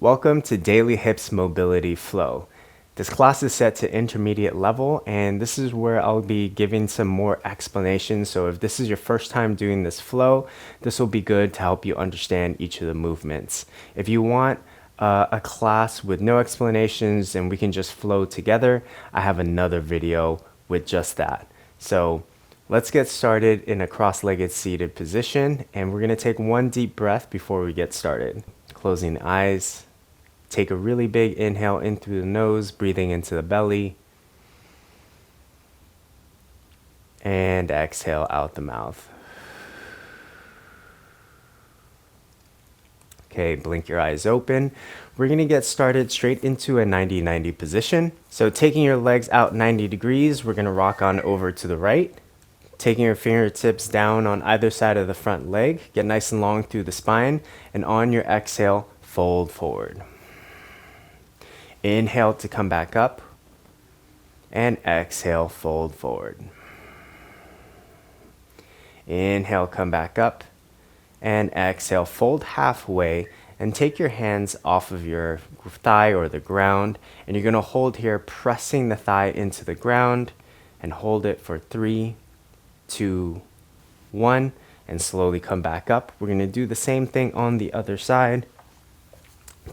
Welcome to Daily Hips Mobility Flow. This class is set to intermediate level, and this is where I'll be giving some more explanations. So if this is your first time doing this flow, this will be good to help you understand each of the movements. If you want a class with no explanations and we can just flow together, I have another video with just that. So let's get started in a cross-legged seated position, and we're going to take one deep breath before we get started. Closing the eyes. Take a really big inhale in through the nose, breathing into the belly. And exhale out the mouth. Okay, blink your eyes open. We're going to get started straight into a 90-90 position. So taking your legs out 90 degrees, we're going to rock on over to the right. Taking your fingertips down on either side of the front leg, get nice and long through the spine, and on your exhale, fold forward. Inhale to come back up, and exhale, fold forward. Inhale, come back up, and exhale, fold halfway, and take your hands off of your thigh or the ground, and you're going to hold here, pressing the thigh into the ground, and hold it for 3, 2, 1, and slowly come back up. We're going to do the same thing on the other side.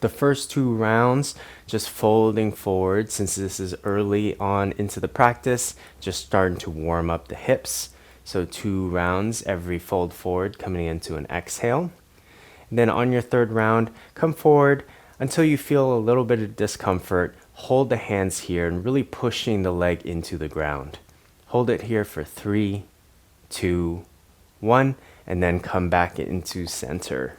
The first 2 rounds, just folding forward, since this is early on into the practice, just starting to warm up the hips. So 2 rounds, every fold forward, coming into an exhale. And then on your third round, come forward until you feel a little bit of discomfort. Hold the hands here and really pushing the leg into the ground. Hold it here for 3, 2, 1, and then come back into center.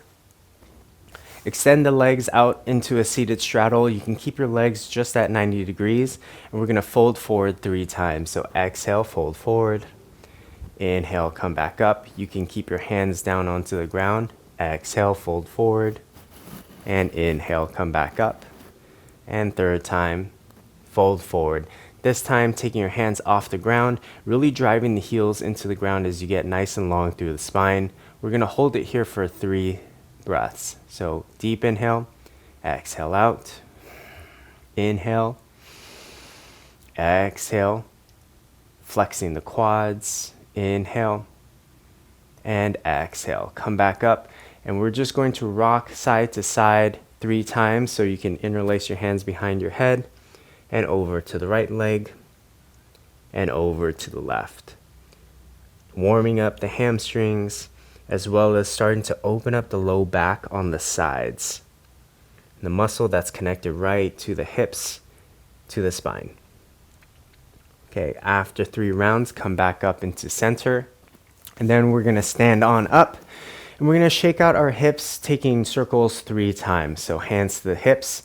Extend the legs out into a seated straddle. You can keep your legs just at 90 degrees, and we're going to fold forward 3 times. So exhale, fold forward. Inhale, come back up. You can keep your hands down onto the ground. Exhale, fold forward. And inhale, come back up. And third time, fold forward. This time, taking your hands off the ground, really driving the heels into the ground as you get nice and long through the spine. We're going to hold it here for 3 breaths. So deep inhale, exhale out, inhale, exhale, flexing the quads, inhale, and exhale. Come back up, and we're just going to rock side to side 3 times, so you can interlace your hands behind your head, and over to the right leg, and over to the left. Warming up the hamstrings, as well as starting to open up the low back on the sides. The muscle that's connected right to the hips, to the spine. Okay, after 3 rounds, come back up into center. And then we're going to stand on up. And we're going to shake out our hips, taking circles 3 times. So hands to the hips,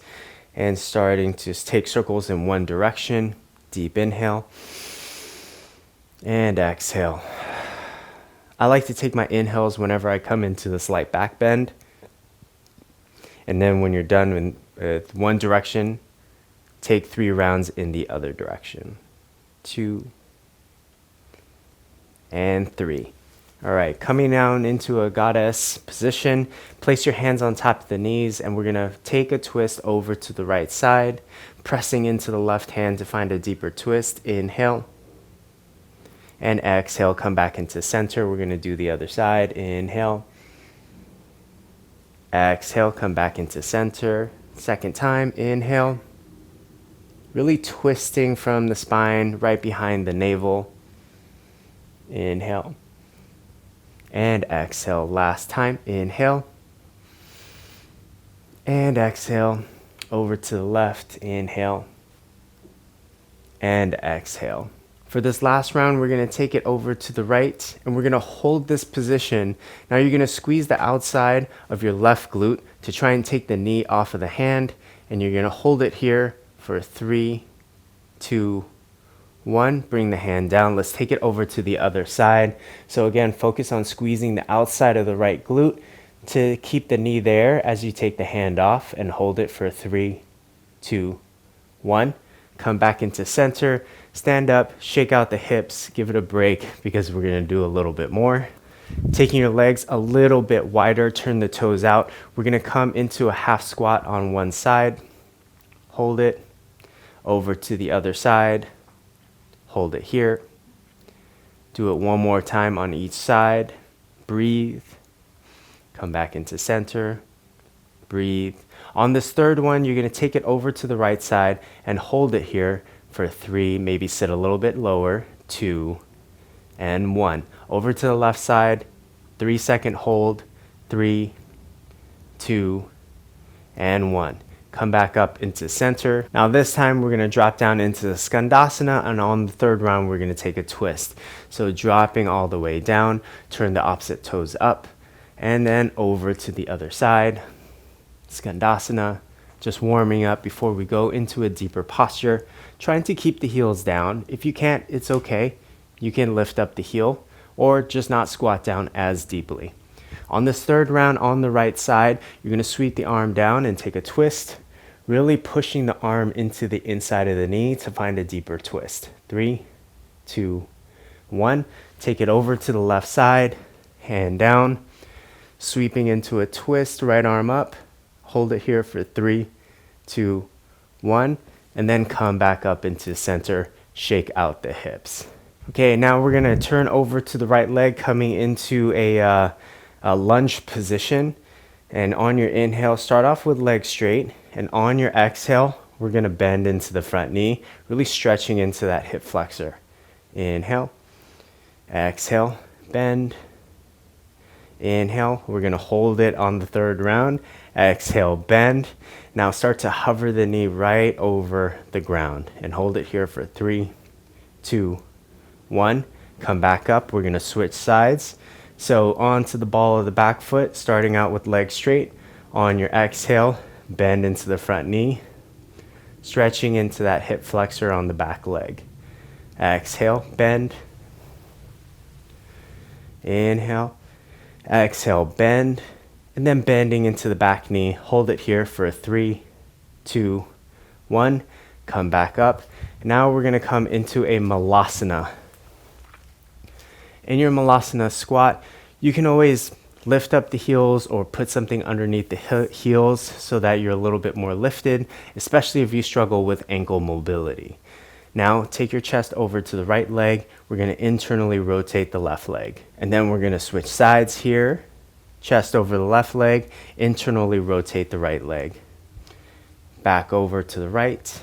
and starting to take circles in one direction. Deep inhale. And exhale. I like to take my inhales whenever I come into the slight back bend. And then when you're done with one direction, take 3 rounds in the other direction. 2 and 3. All right, coming down into a goddess position, place your hands on top of the knees, and we're going to take a twist over to the right side, pressing into the left hand to find a deeper twist. Inhale. And exhale, come back into center. We're going to do the other side. Inhale. Exhale, come back into center. Second time, inhale. Really twisting from the spine right behind the navel. Inhale. And exhale. Last time, inhale. And exhale. Over to the left, inhale. And exhale. For this last round, we're going to take it over to the right, and we're going to hold this position. Now you're going to squeeze the outside of your left glute to try and take the knee off of the hand, and you're going to hold it here for 3, 2, 1. Bring the hand down. Let's take it over to the other side. So again, focus on squeezing the outside of the right glute to keep the knee there as you take the hand off, and hold it for 3, 2, 1. Come back into center. Stand up, shake out the hips, give it a break because we're going to do a little bit more. Taking your legs a little bit wider, turn the toes out. We're gonna come into a half squat on one side, hold it, over to the other side, hold it here. Do it one more time on each side, breathe, come back into center, breathe. On this third one, you're gonna take it over to the right side and hold it here for 3, maybe sit a little bit lower, 2, and 1. Over to the left side, 3-second hold, 3, 2, and 1. Come back up into center. Now this time we're gonna drop down into the scandasana, and on the third round we're gonna take a twist. So dropping all the way down, turn the opposite toes up, and then over to the other side. Scandasana, just warming up before we go into a deeper posture, trying to keep the heels down. If you can't, it's okay. You can lift up the heel or just not squat down as deeply. On this third round on the right side, you're gonna sweep the arm down and take a twist, really pushing the arm into the inside of the knee to find a deeper twist. 3, 2, 1. Take it over to the left side, hand down, sweeping into a twist, right arm up, hold it here for 3, 2, 1, and then come back up into center, shake out the hips. Okay, now we're gonna turn over to the right leg, coming into a lunge position. And on your inhale, start off with legs straight. And on your exhale, we're gonna bend into the front knee, really stretching into that hip flexor. Inhale, exhale, bend. Inhale, we're gonna hold it on the third round. Exhale, bend. Now start to hover the knee right over the ground and hold it here for 3, 2, 1. Come back up, we're gonna switch sides. So onto the ball of the back foot, starting out with legs straight. On your exhale, bend into the front knee, stretching into that hip flexor on the back leg. Exhale, bend. Inhale, exhale, bend, and then bending into the back knee. Hold it here for 3, 2, 1. Come back up. Now we're gonna come into a Malasana. In your Malasana squat, you can always lift up the heels or put something underneath the heels so that you're a little bit more lifted, especially if you struggle with ankle mobility. Now take your chest over to the right leg. We're gonna internally rotate the left leg. And then we're gonna switch sides here. Chest over the left leg, internally rotate the right leg. Back over to the right.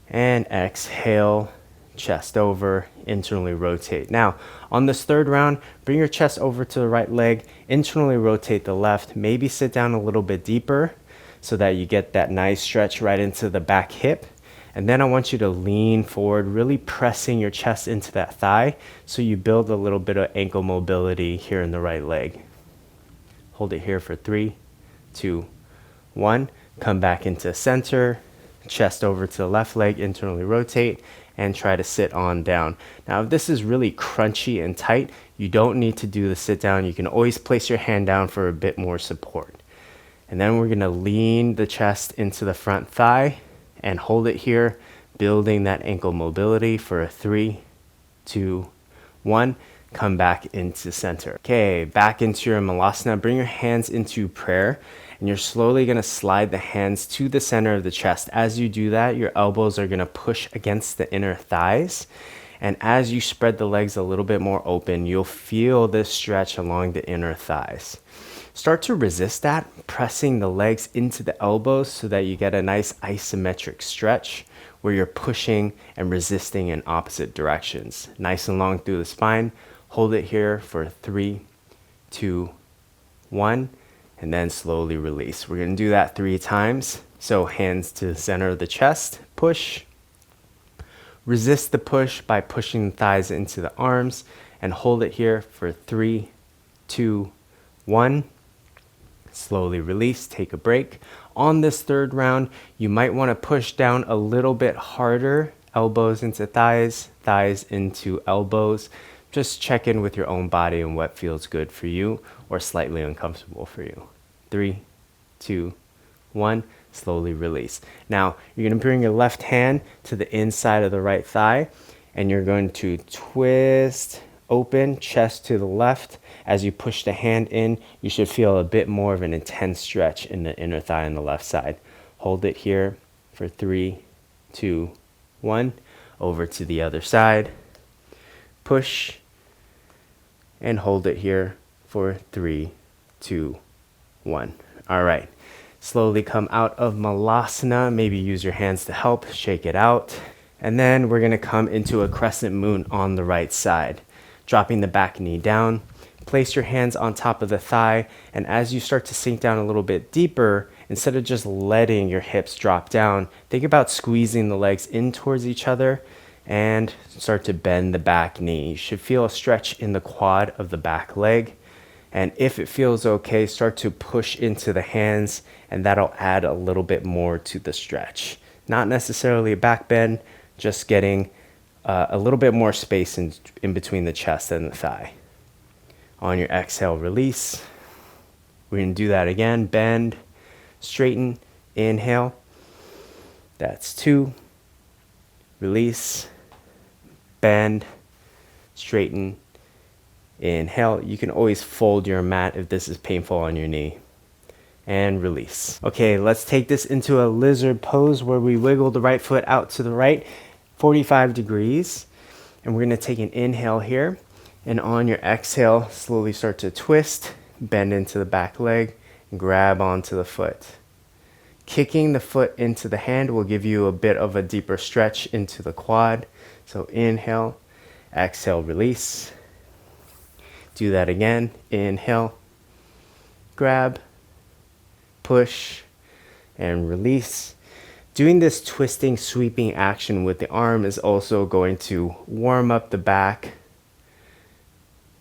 And exhale. Chest over, internally rotate. Now, on this third round, bring your chest over to the right leg, internally rotate the left, maybe sit down a little bit deeper so that you get that nice stretch right into the back hip. And then I want you to lean forward, really pressing your chest into that thigh so you build a little bit of ankle mobility here in the right leg. Hold it here for 3, 2, 1. Come back into center, chest over to the left leg, internally rotate, and try to sit on down. Now, if this is really crunchy and tight, you don't need to do the sit down. You can always place your hand down for a bit more support. And then we're gonna lean the chest into the front thigh and hold it here, building that ankle mobility for a 3, 2, 1. Come back into center. Okay, back into your Malasana. Bring your hands into prayer. And you're slowly gonna slide the hands to the center of the chest. As you do that, your elbows are gonna push against the inner thighs. And as you spread the legs a little bit more open, you'll feel this stretch along the inner thighs. Start to resist that, pressing the legs into the elbows so that you get a nice isometric stretch where you're pushing and resisting in opposite directions. Nice and long through the spine. Hold it here for 3, 2, 1. And then slowly release. We're gonna do that 3 times. So hands to the center of the chest, push. Resist the push by pushing the thighs into the arms and hold it here for 3, 2, 1. Slowly release, take a break. On this third round, you might wanna push down a little bit harder, elbows into thighs, thighs into elbows. Just check in with your own body and what feels good for you or slightly uncomfortable for you. 3, 2, 1, slowly release. Now, you're gonna bring your left hand to the inside of the right thigh and you're going to twist open, chest to the left. As you push the hand in, you should feel a bit more of an intense stretch in the inner thigh on the left side. Hold it here for 3, 2, 1. Over to the other side. Push and hold it here for 3, 2, 1. All right. Slowly come out of Malasana. Maybe use your hands to help shake it out. And then we're going to come into a crescent moon on the right side. Dropping the back knee down. Place your hands on top of the thigh. And as you start to sink down a little bit deeper, instead of just letting your hips drop down, think about squeezing the legs in towards each other and start to bend the back knee. You should feel a stretch in the quad of the back leg. And if it feels okay, start to push into the hands, and that'll add a little bit more to the stretch. Not necessarily a back bend, just getting a little bit more space in between the chest and the thigh. On your exhale, release. We're going to do that again. Bend, straighten, inhale. That's 2. Release, bend, straighten, inhale. You can always fold your mat if this is painful on your knee. And release. Okay, let's take this into a lizard pose where we wiggle the right foot out to the right, 45 degrees. And we're going to take an inhale here. And on your exhale, slowly start to twist, bend into the back leg, and grab onto the foot. Kicking the foot into the hand will give you a bit of a deeper stretch into the quad. So inhale, exhale, release. Do that again. Inhale, grab, push, and release. Doing this twisting, sweeping action with the arm is also going to warm up the back,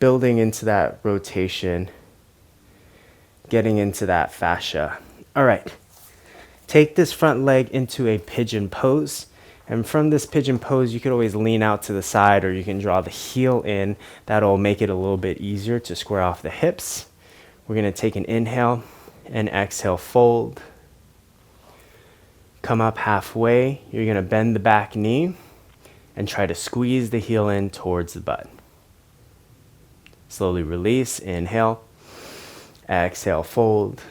building into that rotation, getting into that fascia. All right. Take this front leg into a pigeon pose. And from this pigeon pose, you could always lean out to the side, or you can draw the heel in. That'll make it a little bit easier to square off the hips. We're going to take an inhale and exhale, fold. Come up halfway. You're going to bend the back knee and try to squeeze the heel in towards the butt. Slowly release. Inhale. Exhale, fold.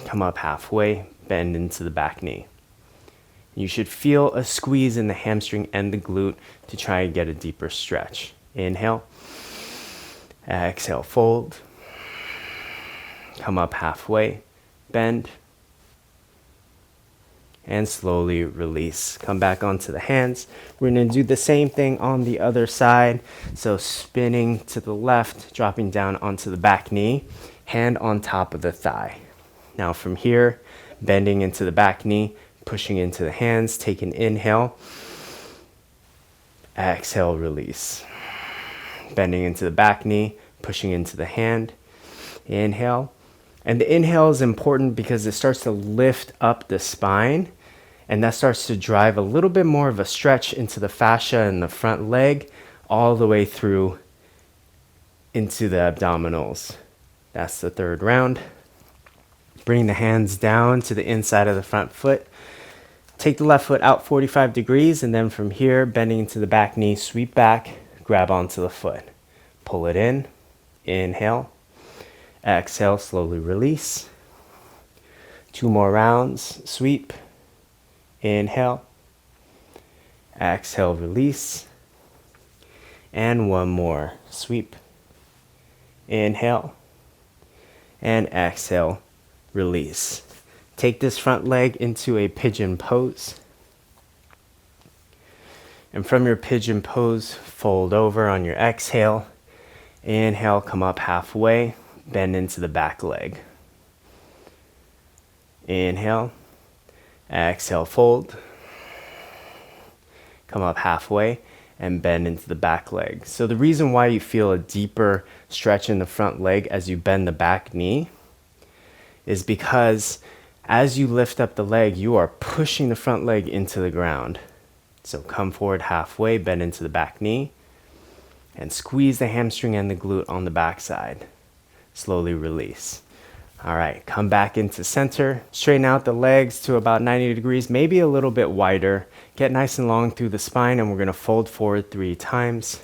Come up halfway. Bend into the back knee. You should feel a squeeze in the hamstring and the glute to try and get a deeper stretch. Inhale. Exhale, fold. Come up halfway. Bend. And slowly release. Come back onto the hands. We're going to do the same thing on the other side. So spinning to the left, dropping down onto the back knee, hand on top of the thigh. Now from here, bending into the back knee, pushing into the hands, take an inhale. Exhale, release. Bending into the back knee, pushing into the hand. Inhale. And the inhale is important because it starts to lift up the spine, and that starts to drive a little bit more of a stretch into the fascia and the front leg, all the way through into the abdominals. That's the third round. Bring the hands down to the inside of the front foot. Take the left foot out 45 degrees, and then from here, bending into the back knee, sweep back, grab onto the foot. Pull it in. Inhale. Exhale, slowly release. 2 more rounds. Sweep. Inhale. Exhale, release. And 1 more. Sweep. Inhale. And exhale, release. Take this front leg into a pigeon pose. And from your pigeon pose, fold over on your exhale. Inhale, come up halfway. Bend into the back leg. Inhale. Exhale, fold. Come up halfway and bend into the back leg. So the reason why you feel a deeper stretch in the front leg as you bend the back knee is because as you lift up the leg, you are pushing the front leg into the ground. So come forward halfway, bend into the back knee, and squeeze the hamstring and the glute on the back side. Slowly release. All right, come back into center. Straighten out the legs to about 90 degrees, maybe a little bit wider. Get nice and long through the spine, and we're going to fold forward 3 times.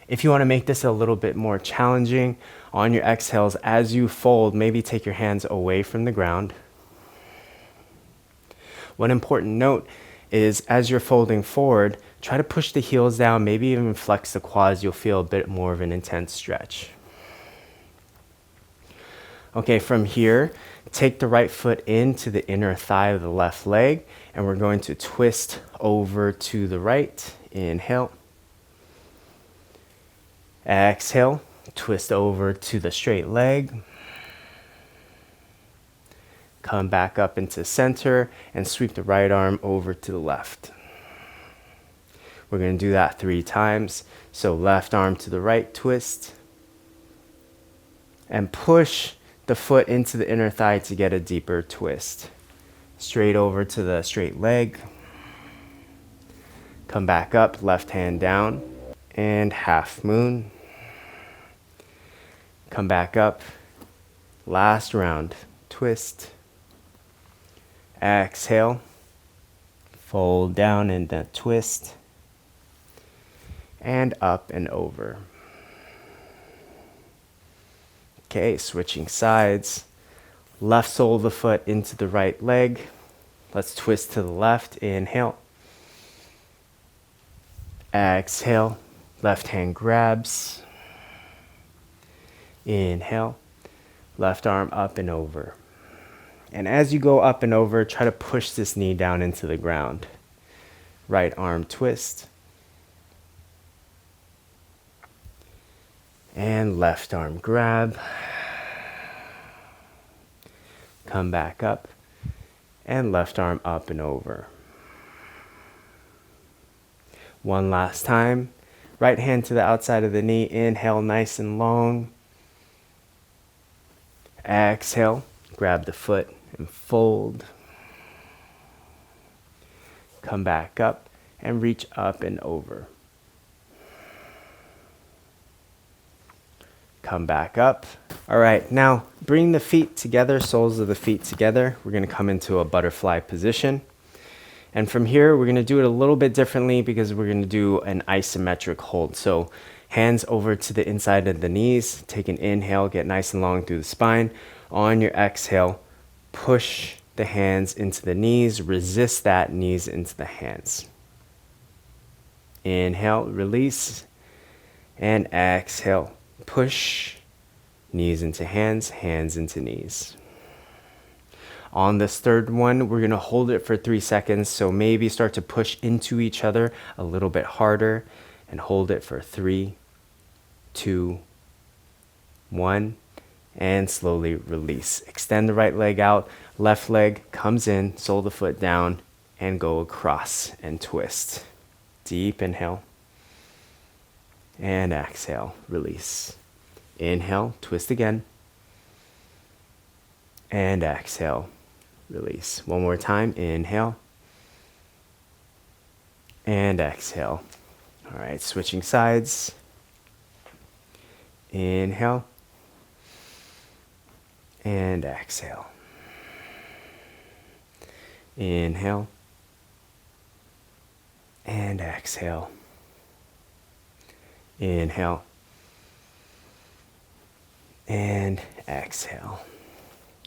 If you want to make this a little bit more challenging, on your exhales, as you fold, maybe take your hands away from the ground. One important note is as you're folding forward, try to push the heels down, maybe even flex the quads. You'll feel a bit more of an intense stretch. Okay, from here, take the right foot into the inner thigh of the left leg, and we're going to twist over to the right. Inhale. Exhale, twist over to the straight leg. Come back up into center and sweep the right arm over to the left. We're going to do that 3 times. So left arm to the right, twist. And push the foot into the inner thigh to get a deeper twist. Straight over to the straight leg. Come back up, left hand down. And half moon. Come back up. Last round. Twist. Exhale. Fold down and then twist. And up and over. Okay, switching sides. Left sole of the foot into the right leg. Let's twist to the left. Inhale. Exhale. Left hand grabs. Inhale. Left arm up and over. And as you go up and over, try to push this knee down into the ground. Right arm twist. And left arm grab. Come back up. And left arm up and over. One last time. Right hand to the outside of the knee. Inhale nice and long. Exhale. Grab the foot and fold. Come back up and reach up and over. Come back up. All right, now bring the feet together, soles of the feet together. We're gonna come into a butterfly position. And from here, we're gonna do it a little bit differently because we're gonna do an isometric hold. So hands over to the inside of the knees. Take an inhale, get nice and long through the spine. On your exhale, push the hands into the knees, resist that, knees into the hands. Inhale, release, and exhale, push, knees into hands, hands into knees. On this third one, we're gonna hold it for 3 seconds, so maybe start to push into each other a little bit harder, and hold it for 3, 2, 1. And slowly release. Extend the right leg out, left leg comes in, sole the foot down, and go across and twist. Deep inhale. And exhale, release. Inhale, twist again. And exhale, release. One more time, inhale. And exhale. All right, switching sides. Inhale. And exhale. Inhale. And exhale. Inhale. And exhale.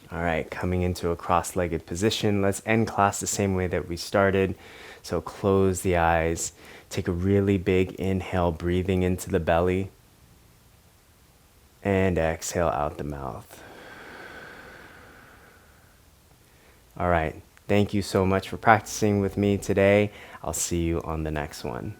All right, coming into a cross-legged position. Let's end class the same way that we started. So close the eyes. Take a really big inhale, breathing into the belly. And exhale out the mouth. All right. Thank you so much for practicing with me today. I'll see you on the next one.